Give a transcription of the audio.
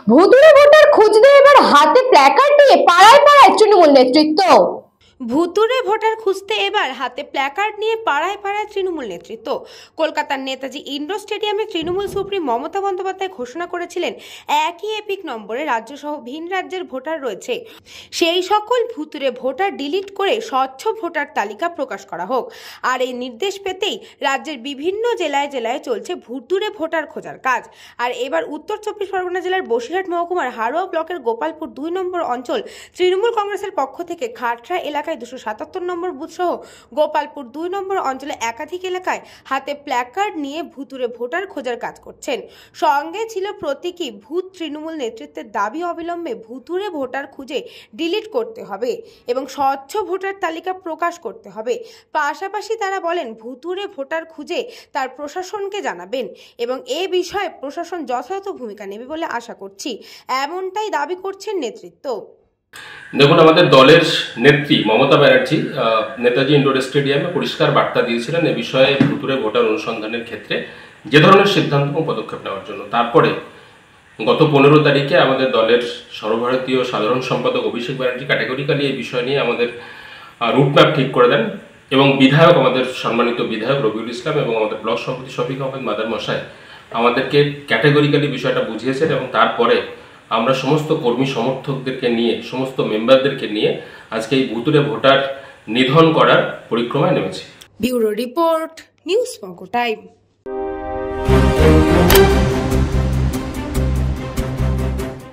ভুতুড়ে ভোটার খুঁজতে এবার হাতে প্ল্যাকার্ড নিয়ে পাড়ায় পাড়ায় তৃণমূল নেতৃত্ব। ভুতুড়ে ভোটার খুঁজতে এবার হাতে প্ল্যাকার্ড নিয়ে পাড়ায় পাড়ায় তৃণমূল নেতৃত্ব। কলকাতার নেতাজি ইন্ডোর স্টেডিয়ামে তৃণমূল সুপ্রিম মমতা বন্দ্যোপাধ্যায় ঘোষণা করেছিলেন, একই এপিক নম্বরে রাজ্যসহ ভিন রাজ্যের ভোটার রয়েছে, সেই সকল ভুতুড়ে ভোটার ডিলিট করে স্বচ্ছ ভোটার তালিকা প্রকাশ করা হোক। আর এই নির্দেশ পেতেই রাজ্যের বিভিন্ন জেলায় জেলায় চলছে ভুতুড়ে ভোটার খোঁজার কাজ। আর এবার উত্তর চব্বিশ পরগনা জেলার বসিরহাট মহকুমার হারোয়া ব্লকের গোপালপুর 2 নম্বর অঞ্চল তৃণমূল কংগ্রেসের পক্ষ থেকে খাটরা এলাকায় 277 নম্বর বুথ সহ গোপালপুর 2 নম্বর অঞ্চলে একাধিক এলাকায় হাতে প্ল্যাকার্ড নিয়ে ভুতুড়ে ভোটার খোঁজার কাজ করছেন। সঙ্গে ছিল প্রতীকী ভূত। তৃণমূল নেতৃত্বের দাবি, অবিলম্বে ভুতুড়ে ভোটার খুঁজে ডিলিট করতে হবে এবং স্বচ্ছ ভোটার তালিকা প্রকাশ করতে হবে। পাশাপাশি তারা বলেন, ভুতুড়ে ভোটার খুঁজে তার প্রশাসনকে জানাবেন এবং এ বিষয়ে প্রশাসন যথাযথ ভূমিকা নেবে বলে আশা করছি, এমনটাই দাবি করছেন নেতৃত্ব। দেখুন, আমাদের দলের নেত্রী মমতা ব্যানার্জি নেতাজি ইন্ডোর স্টেডিয়ামে পরিষ্কার বার্তা দিয়েছিলেন এ বিষয়ে ভুতুড়ে ভোটার অনুসন্ধানের ক্ষেত্রে যে ধরনের সিদ্ধান্ত ও পদক্ষেপ নেওয়ার জন্য। তারপরে গত 15 তারিখে আমাদের দলের সর্বভারতীয় সাধারণ সম্পাদক অভিষেক ব্যানার্জি ক্যাটেগরিক্যালি এই বিষয় নিয়ে আমাদের রুটম্যাপ ঠিক করে দেন এবং বিধায়ক, আমাদের সম্মানিত বিধায়ক রবিউল ইসলাম এবং আমাদের ব্লক সভাপতি শফিক আহমেদ মাদার মশাই আমাদেরকে ক্যাটেগরিক্যালি বিষয়টা বুঝিয়েছেন এবং তারপরে আমরা সমস্ত কর্মী সমর্থকদেরকে নিয়ে, সমস্ত মেম্বারদেরকে নিয়ে আজকে এই ভুতুড়ে ভোটার নিধন করার পরিক্রমায় নেমেছি। ব্যুরো রিপোর্ট, নিউজ মগো টাইম।